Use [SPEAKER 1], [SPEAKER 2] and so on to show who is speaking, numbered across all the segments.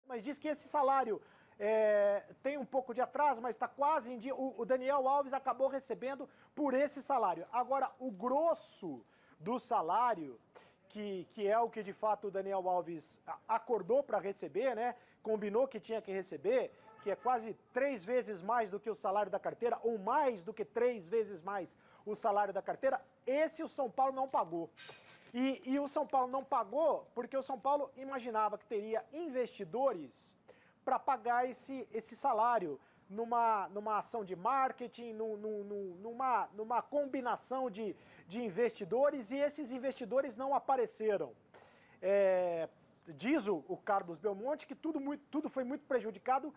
[SPEAKER 1] Mas diz que esse salário tem um pouco de atraso, mas está quase em dia. O Daniel Alves acabou recebendo por esse salário. Agora, o grosso do salário, que é o que de fato o Daniel Alves acordou para receber, né? Combinou que tinha que receber, que é quase 3 vezes mais do que o salário da carteira, ou mais do que 3 vezes mais o salário da carteira, esse o São Paulo não pagou. E o São Paulo não pagou porque o São Paulo imaginava que teria investidores para pagar esse salário numa ação de marketing, numa combinação de investidores, e esses investidores não apareceram. Diz o Carlos Belmonte que tudo foi muito prejudicado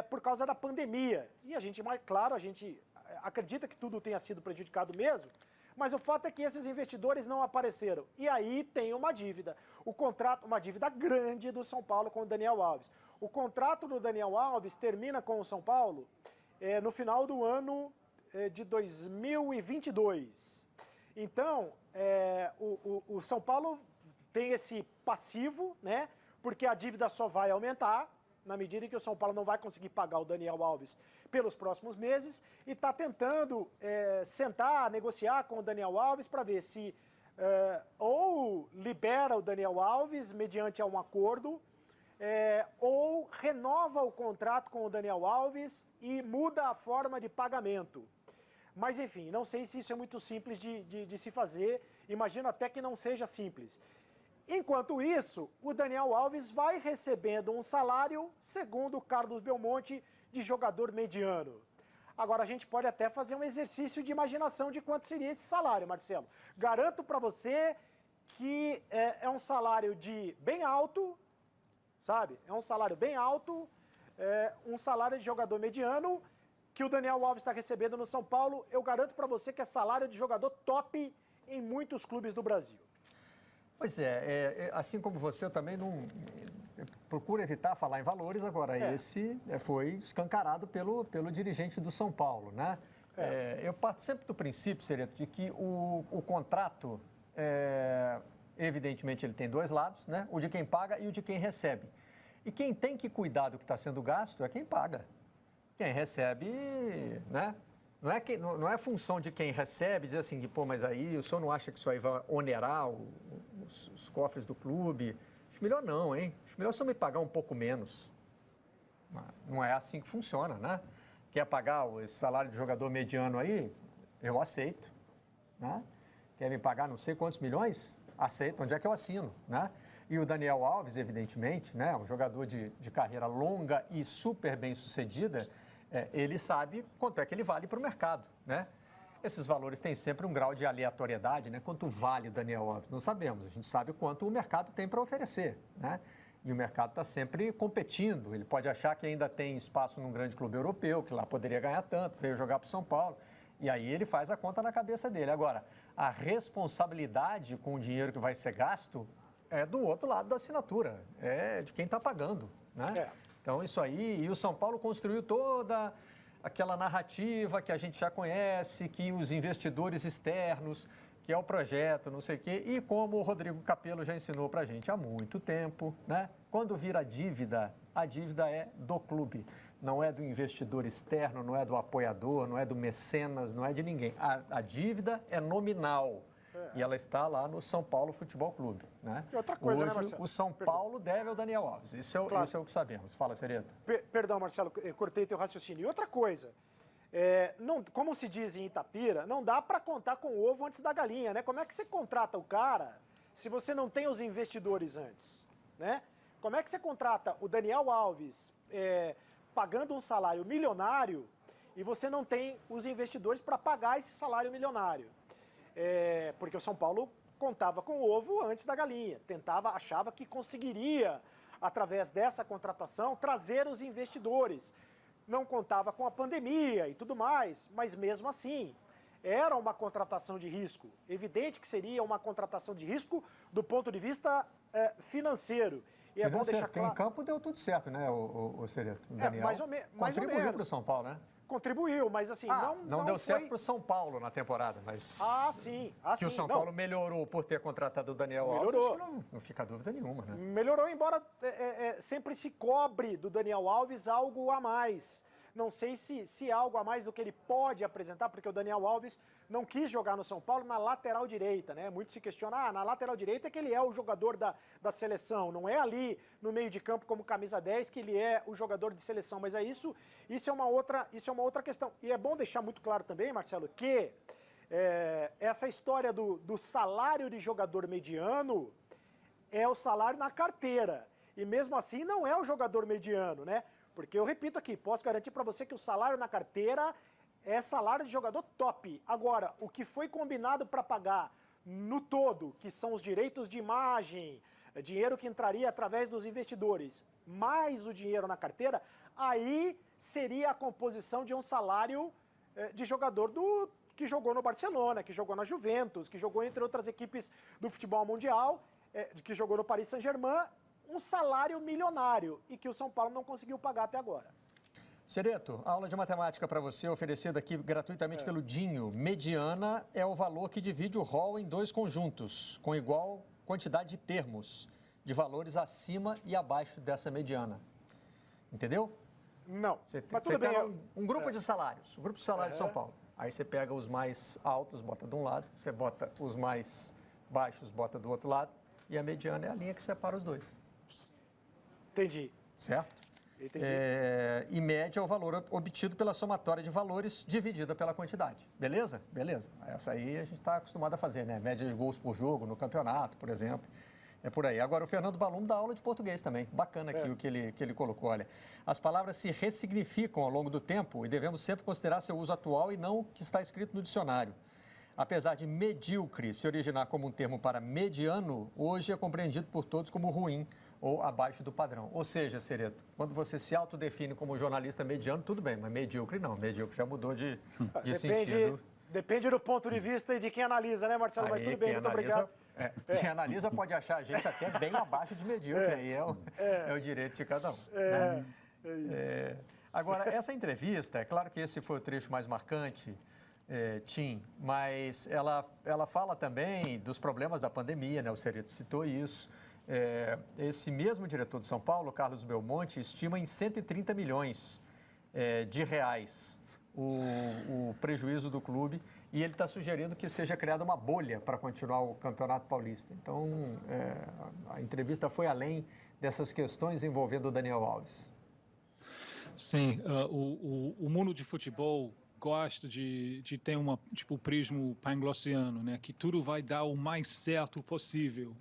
[SPEAKER 1] por causa da pandemia. E a gente, claro, a gente acredita que tudo tenha sido prejudicado mesmo, mas o fato é que esses investidores não apareceram. E aí tem uma dívida. O contrato, uma dívida grande do São Paulo com o Daniel Alves. O contrato do Daniel Alves termina com o São Paulo no final do ano de 2022. Então, o São Paulo tem esse passivo, né? Porque a dívida só vai aumentar na medida em que o São Paulo não vai conseguir pagar o Daniel Alves pelos próximos meses, e está tentando sentar, negociar com o Daniel Alves para ver se ou libera o Daniel Alves mediante um acordo, ou renova o contrato com o Daniel Alves e muda a forma de pagamento. Mas, enfim, não sei se isso é muito simples de se fazer, imagino até que não seja simples. Enquanto isso, o Daniel Alves vai recebendo um salário, segundo o Carlos Belmonte, de jogador mediano. Agora, a gente pode até fazer um exercício de imaginação de quanto seria esse salário, Marcelo. Garanto para você que é um salário bem alto, sabe? É um salário bem alto, um salário de jogador mediano, que o Daniel Alves está recebendo no São Paulo. Eu garanto para você que é salário de jogador top em muitos clubes do Brasil.
[SPEAKER 2] Pois assim como você, eu também não procuro evitar falar em valores. Agora, esse foi escancarado pelo dirigente do São Paulo, né? Eu parto sempre do princípio, Sereto, de que o contrato, evidentemente, ele tem dois lados, né? O de quem paga e o de quem recebe. E quem tem que cuidar do que está sendo gasto é quem paga. Quem recebe, né? Não é função de quem recebe dizer assim, pô, mas aí o senhor não acha que isso aí vai onerar os cofres do clube? Acho melhor não, hein? Acho melhor o senhor me pagar um pouco menos. Não é assim que funciona, né? Quer pagar esse salário de jogador mediano aí? Eu aceito, né? Quer me pagar não sei quantos milhões? Aceito. Onde é que eu assino, né? E o Daniel Alves, evidentemente, né? Um jogador de carreira longa e super bem sucedida, ele sabe quanto é que ele vale para o mercado, né? Esses valores têm sempre um grau de aleatoriedade, né? Quanto vale o Daniel Alves? Não sabemos. A gente sabe quanto o mercado tem para oferecer, né? E o mercado está sempre competindo. Ele pode achar que ainda tem espaço num grande clube europeu, que lá poderia ganhar tanto, veio jogar para o São Paulo. E aí ele faz a conta na cabeça dele. Agora, a responsabilidade com o dinheiro que vai ser gasto é do outro lado da assinatura, é de quem está pagando, né? Então, isso aí, e o São Paulo construiu toda aquela narrativa que a gente já conhece, que os investidores externos, que é o projeto, não sei o quê, e como o Rodrigo Capello já ensinou para a gente há muito tempo, né? Quando vira a dívida é do clube, não é do investidor externo, não é do apoiador, não é do mecenas, não é de ninguém. A dívida é nominal. E ela está lá no São Paulo Futebol Clube, né?
[SPEAKER 1] E outra coisa,
[SPEAKER 2] hoje,
[SPEAKER 1] né, Marcelo?
[SPEAKER 2] O São Paulo deve ao Daniel Alves. Isso é o que sabemos. Fala, Sereto.
[SPEAKER 1] Perdão, Marcelo, eu cortei teu raciocínio. E outra coisa, como se diz em Itapira, não dá para contar com o ovo antes da galinha, né? Como é que você contrata o cara se você não tem os investidores antes, né? Como é que você contrata o Daniel Alves pagando um salário milionário e você não tem os investidores para pagar esse salário milionário? Porque o São Paulo contava com o ovo antes da galinha, achava que conseguiria, através dessa contratação, trazer os investidores. Não contava com a pandemia e tudo mais, mas mesmo assim, era uma contratação de risco. Evidente que seria uma contratação de risco do ponto de vista financeiro. E
[SPEAKER 2] financeiro, porque em campo deu tudo certo, né, o Sereto? O Daniel
[SPEAKER 1] mais ou menos.
[SPEAKER 2] contribuiu para o São Paulo, né?
[SPEAKER 1] contribuiu, mas assim,
[SPEAKER 2] não deu
[SPEAKER 1] foi...
[SPEAKER 2] certo para o São Paulo na temporada, mas
[SPEAKER 1] sim.
[SPEAKER 2] que o São Paulo melhorou por ter contratado o Daniel Alves, acho que não fica dúvida nenhuma, né?
[SPEAKER 1] Melhorou, embora sempre se cobre do Daniel Alves algo a mais. Não sei se algo a mais do que ele pode apresentar, porque o Daniel Alves não quis jogar no São Paulo na lateral direita, né? Muito se questiona, na lateral direita é que ele é o jogador da seleção, não é ali no meio de campo como camisa 10 que ele é o jogador de seleção, mas isso é uma outra questão. E é bom deixar muito claro também, Marcelo, que essa história do salário de jogador mediano é o salário na carteira, e mesmo assim não é o jogador mediano, né? Porque eu repito aqui, posso garantir para você que o salário na carteira é salário de jogador top. Agora, o que foi combinado para pagar no todo, que são os direitos de imagem, dinheiro que entraria através dos investidores, mais o dinheiro na carteira, aí seria a composição de um salário de jogador que jogou no Barcelona, que jogou na Juventus, que jogou entre outras equipes do futebol mundial, que jogou no Paris Saint-Germain, um salário milionário e que o São Paulo não conseguiu pagar até agora.
[SPEAKER 2] Sereto, aula de matemática para você, oferecida aqui gratuitamente pelo Dinho. Mediana é o valor que divide o rol em dois conjuntos, com igual quantidade de termos, de valores acima e abaixo dessa mediana. Entendeu?
[SPEAKER 1] Não.
[SPEAKER 2] Você pega um grupo de salários, um grupo de salários de São Paulo. Aí você pega os mais altos, bota de um lado, você bota os mais baixos, bota do outro lado, e a mediana é a linha que separa os dois.
[SPEAKER 1] Entendi.
[SPEAKER 2] Certo?
[SPEAKER 1] Entendi.
[SPEAKER 2] E média é o valor obtido pela somatória de valores dividida pela quantidade. Beleza? Beleza. Essa aí a gente está acostumado a fazer, né? Média de gols por jogo no campeonato, por exemplo. É por aí. Agora, o Fernando Balum dá aula de português também. Bacana aqui o que ele colocou. Olha, as palavras se ressignificam ao longo do tempo e devemos sempre considerar seu uso atual e não o que está escrito no dicionário. Apesar de medíocre se originar como um termo para mediano, hoje é compreendido por todos como ruim ou abaixo do padrão. Ou seja, Sereto, quando você se autodefine como jornalista mediano, tudo bem, mas medíocre não. Medíocre já mudou de sentido.
[SPEAKER 1] Depende do ponto de vista e de quem analisa, né, Marcelo? Mas tudo bem, muito obrigado.
[SPEAKER 2] Quem analisa pode achar a gente até bem abaixo de medíocre, aí é o direito de cada um.
[SPEAKER 1] É isso.
[SPEAKER 2] Agora, essa entrevista, é claro que esse foi o trecho mais marcante, Tim, mas ela fala também dos problemas da pandemia, né? O Sereto citou isso. Esse mesmo diretor de São Paulo, Carlos Belmonte, estima em 130 milhões de reais o prejuízo do clube e ele está sugerindo que seja criada uma bolha para continuar o Campeonato Paulista. Então, a entrevista foi além dessas questões envolvendo o Daniel Alves.
[SPEAKER 3] Sim, o mundo de futebol gosta de ter um prisma pan-glossiano, né? Que tudo vai dar o mais certo possível.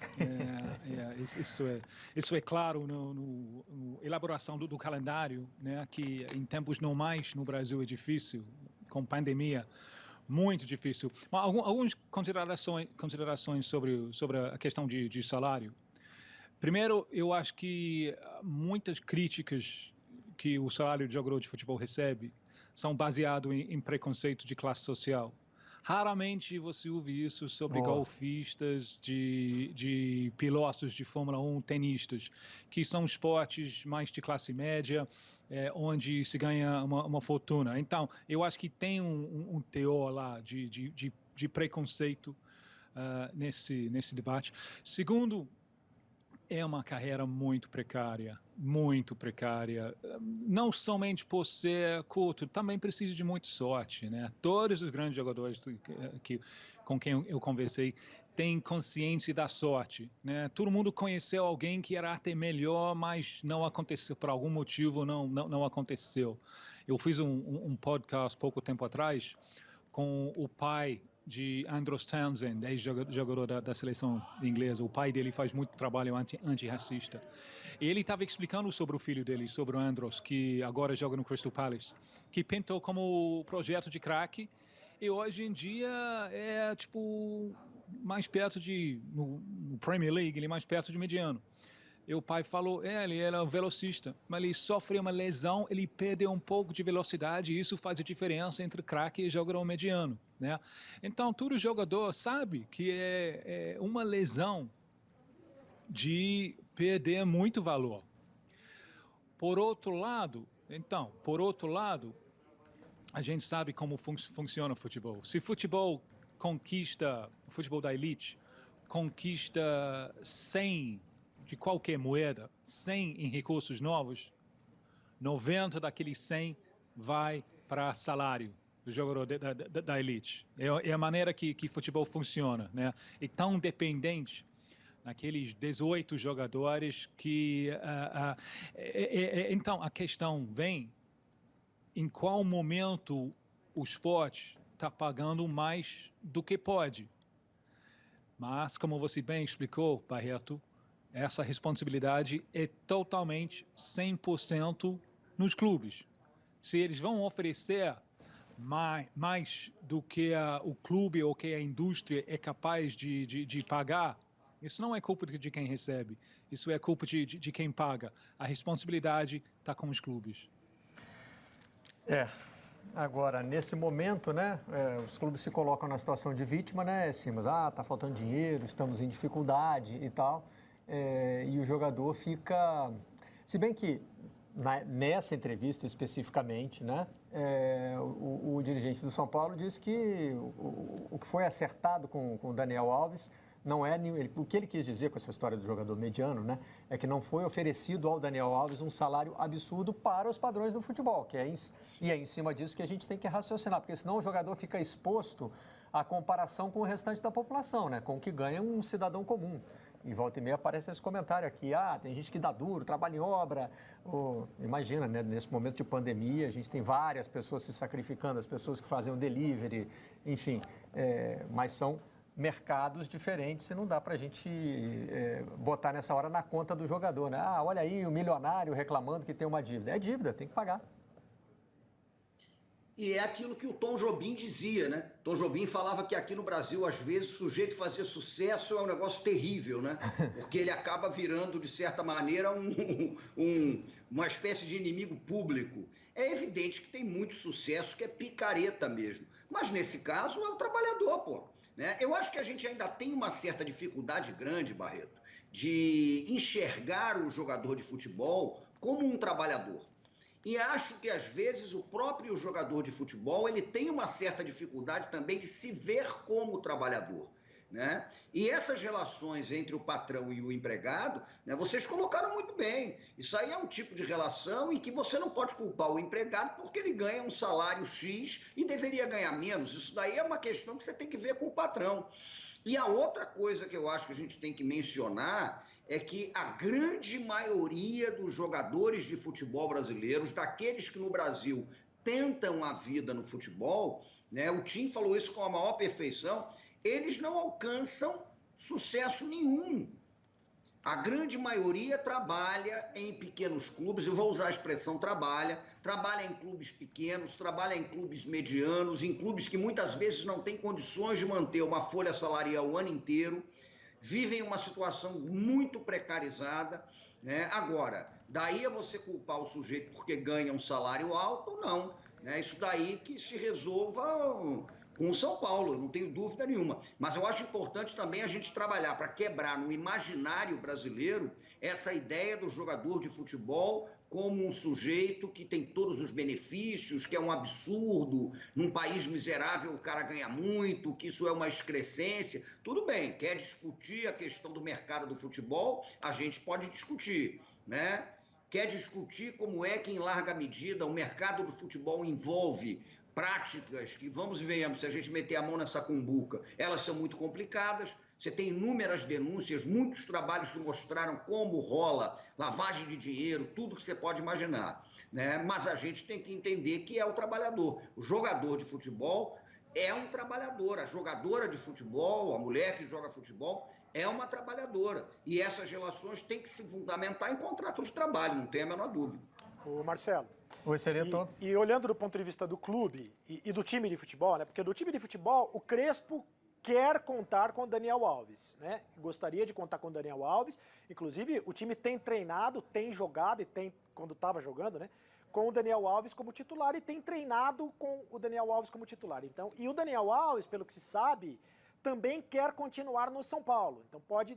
[SPEAKER 3] Isso é claro no elaboração do calendário, né? Que em tempos normais no Brasil é difícil, com pandemia, muito difícil. Mas algumas considerações sobre a questão de salário. Primeiro, eu acho que muitas críticas que o salário de jogador de futebol recebe são baseados em preconceito de classe social. Raramente você ouve isso sobre golfistas, de pilotos de Fórmula 1, tenistas, que são esportes mais de classe média, onde se ganha uma fortuna. Então, eu acho que tem um teor lá de preconceito nesse debate. Segundo, é uma carreira muito precária. Não somente por ser curto, também precisa de muita sorte, né? Todos os grandes jogadores com quem eu conversei têm consciência da sorte, né? Todo mundo conheceu alguém que era até melhor, mas não aconteceu, por algum motivo não aconteceu. Eu fiz um podcast pouco tempo atrás com o pai de Andros Townsend, ex-jogador da seleção inglesa. O pai dele faz muito trabalho antirracista. E ele estava explicando sobre o filho dele, sobre o Andros, que agora joga no Crystal Palace, que pintou como projeto de craque e hoje em dia é mais perto no Premier League, ele é mais perto de mediano. E o pai falou, ele era um velocista, mas ele sofreu uma lesão, ele perdeu um pouco de velocidade e isso faz a diferença entre craque e jogador mediano, né? Então, todo jogador sabe que é uma lesão de perder muito valor. Por outro lado, a gente sabe como funciona o futebol. Se o futebol o futebol da elite, conquista 100 de qualquer moeda, 100 em recursos novos, 90 daqueles 100 vai para salário do jogador da elite. É a maneira que futebol funciona, né? E tão dependente naqueles 18 jogadores que... então, a questão vem em qual momento o esporte está pagando mais do que pode. Mas, como você bem explicou, Barreto, essa responsabilidade é totalmente 100% nos clubes. Se eles vão oferecer mais do que o clube ou que a indústria é capaz de pagar, isso não é culpa de quem recebe, isso é culpa de quem paga. A responsabilidade está com os clubes.
[SPEAKER 2] Agora, nesse momento, né, os clubes se colocam na situação de vítima, né, Simas? Tá faltando dinheiro, estamos em dificuldade e tal, e o jogador fica... Se bem que nessa entrevista especificamente, né, o dirigente do São Paulo disse que o que foi acertado com o Daniel Alves não é... O que ele quis dizer com essa história do jogador mediano, né, é que não foi oferecido ao Daniel Alves um salário absurdo para os padrões do futebol, e é em cima disso que a gente tem que raciocinar, porque senão o jogador fica exposto à comparação com o restante da população, né, com o que ganha um cidadão comum. E volta e meia aparece esse comentário aqui, tem gente que dá duro, trabalha em obra. Imagina, né, nesse momento de pandemia, a gente tem várias pessoas se sacrificando, as pessoas que fazem o delivery, enfim, mas são mercados diferentes e não dá para a gente botar nessa hora na conta do jogador, né? Olha aí o milionário reclamando que tem uma dívida. É dívida, tem que pagar.
[SPEAKER 4] E é aquilo que o Tom Jobim dizia, né? Tom Jobim falava que aqui no Brasil, às vezes, o sujeito fazer sucesso é um negócio terrível, né? Porque ele acaba virando, de certa maneira, uma espécie de inimigo público. É evidente que tem muito sucesso que é picareta mesmo. Mas, nesse caso, é o trabalhador, pô. Né? Eu acho que a gente ainda tem uma certa dificuldade grande, Barreto, de enxergar o jogador de futebol como um trabalhador. E acho que, às vezes, o próprio jogador de futebol ele tem uma certa dificuldade também de se ver como trabalhador. Né? E essas relações entre o patrão e o empregado, né, vocês colocaram muito bem. Isso aí é um tipo de relação em que você não pode culpar o empregado porque ele ganha um salário X e deveria ganhar menos. Isso daí é uma questão que você tem que ver com o patrão. E a outra coisa que eu acho que a gente tem que mencionar é que a grande maioria dos jogadores de futebol brasileiros, daqueles que no Brasil tentam a vida no futebol, né, o Tim falou isso com a maior perfeição, eles não alcançam sucesso nenhum. A grande maioria trabalha em pequenos clubes, eu vou usar a expressão trabalha em clubes pequenos, trabalha em clubes medianos, em clubes que muitas vezes não têm condições de manter uma folha salarial o ano inteiro, vivem uma situação muito precarizada, né? Agora, daí a você culpar o sujeito porque ganha um salário alto, não. Né? Isso daí que se resolva com o São Paulo, não tenho dúvida nenhuma. Mas eu acho importante também a gente trabalhar para quebrar no imaginário brasileiro essa ideia do jogador de futebol como um sujeito que tem todos os benefícios, que é um absurdo, num país miserável o cara ganha muito, que isso é uma excrescência. Tudo bem, quer discutir a questão do mercado do futebol? A gente pode discutir, né? Quer discutir como é que, em larga medida, o mercado do futebol envolve práticas que, vamos e venhamos, se a gente meter a mão nessa cumbuca, elas são muito complicadas. Você tem inúmeras denúncias, muitos trabalhos que mostraram como rola lavagem de dinheiro, tudo que você pode imaginar. Né? Mas a gente tem que entender que é o trabalhador. O jogador de futebol é um trabalhador. A jogadora de futebol, a mulher que joga futebol, é uma trabalhadora. E essas relações têm que se fundamentar em contratos de trabalho, não tem a menor dúvida.
[SPEAKER 1] Ô Marcelo.
[SPEAKER 2] Oi, Sereto.
[SPEAKER 1] E olhando do ponto de vista do clube e do time de futebol, né? Porque do time de futebol, o Crespo quer contar com o Daniel Alves, né? Gostaria de contar com o Daniel Alves. Inclusive, o time tem treinado, tem jogado e tem, quando estava jogando, né? Com o Daniel Alves como titular e tem treinado com o Daniel Alves como titular. Então, e o Daniel Alves, pelo que se sabe, também quer continuar no São Paulo. Então, pode,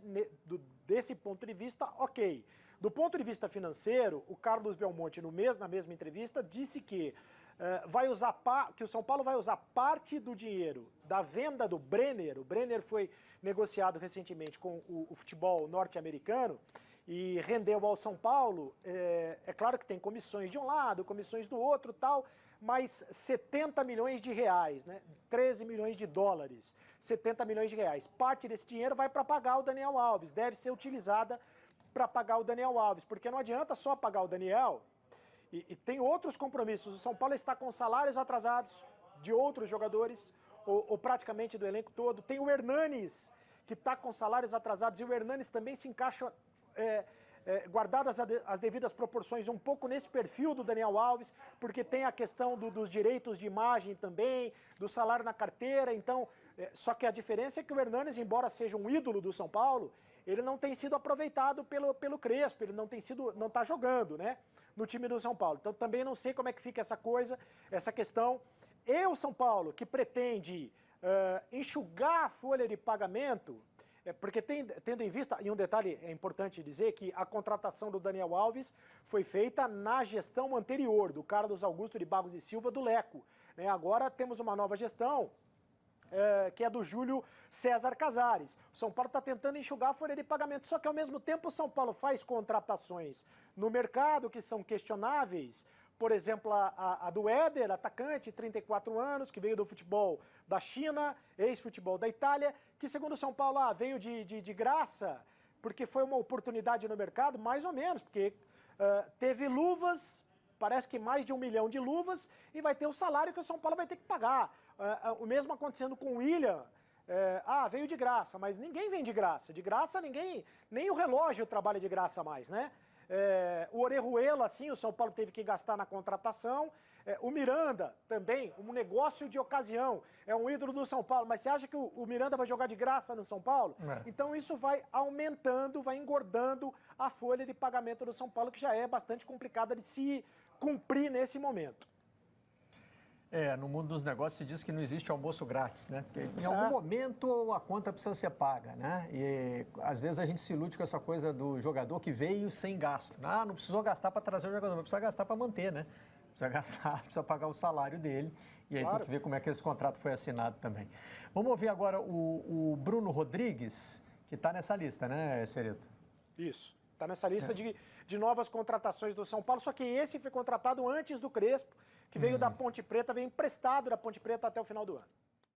[SPEAKER 1] desse ponto de vista, ok. Do ponto de vista financeiro, o Carlos Belmonte, na mesma entrevista, disse que que o São Paulo vai usar parte do dinheiro da venda do Brenner. O Brenner foi negociado recentemente com o futebol norte-americano e rendeu ao São Paulo. É claro que tem comissões de um lado, comissões do outro, tal, mas 70 milhões de reais, né? 13 milhões de dólares, 70 milhões de reais. Parte desse dinheiro vai para pagar o Daniel Alves, deve ser utilizada para pagar o Daniel Alves, porque não adianta só pagar o Daniel, e tem outros compromissos. O São Paulo está com salários atrasados de outros jogadores, ou praticamente do elenco todo. Tem o Hernanes, que está com salários atrasados, e o Hernanes também se encaixa, guardadas as devidas proporções, um pouco nesse perfil do Daniel Alves, porque tem a questão dos direitos de imagem também, do salário na carteira. Então, só que a diferença é que o Hernanes, embora seja um ídolo do São Paulo, ele não tem sido aproveitado pelo Crespo, ele não está jogando, né, no time do São Paulo. Então também não sei como é que fica essa coisa, essa questão. E o São Paulo, que pretende enxugar a folha de pagamento, porque tendo em vista, e um detalhe é importante dizer, que a contratação do Daniel Alves foi feita na gestão anterior, do Carlos Augusto de Barros e Silva, do Leco, né? Agora temos uma nova gestão, que é do Júlio César Casares. O São Paulo está tentando enxugar a folha de pagamento, só que ao mesmo tempo o São Paulo faz contratações no mercado que são questionáveis. Por exemplo, a do Éder, atacante, 34 anos, que veio do futebol da China, ex-futebol da Itália, que segundo o São Paulo veio de graça, porque foi uma oportunidade no mercado, mais ou menos, porque teve luvas, parece que mais de 1 milhão de luvas, e vai ter o salário que o São Paulo vai ter que pagar. O mesmo acontecendo com o William, veio de graça, mas ninguém vem de graça. De graça ninguém, nem o relógio trabalha de graça mais, né? O Orejuela, assim, o São Paulo teve que gastar na contratação. O Miranda também, um negócio de ocasião, é um ídolo do São Paulo, mas você acha que o Miranda vai jogar de graça no São Paulo? Então isso vai aumentando, vai engordando a folha de pagamento do São Paulo, que já é bastante complicada de se cumprir nesse momento.
[SPEAKER 2] No mundo dos negócios se diz que não existe almoço grátis, né? Porque em algum momento a conta precisa ser paga, né? E às vezes a gente se ilude com essa coisa do jogador que veio sem gasto. Não precisou gastar para trazer o jogador, mas precisa gastar para manter, né? Precisa gastar, precisa pagar o salário dele. E aí tem que ver como é que esse contrato foi assinado também. Vamos ouvir agora o Bruno Rodrigues, que está nessa lista, né, Cereto?
[SPEAKER 1] Isso. Está nessa lista de novas contratações do São Paulo, só que esse foi contratado antes do Crespo, que veio da Ponte Preta, veio emprestado da Ponte Preta até o final do ano.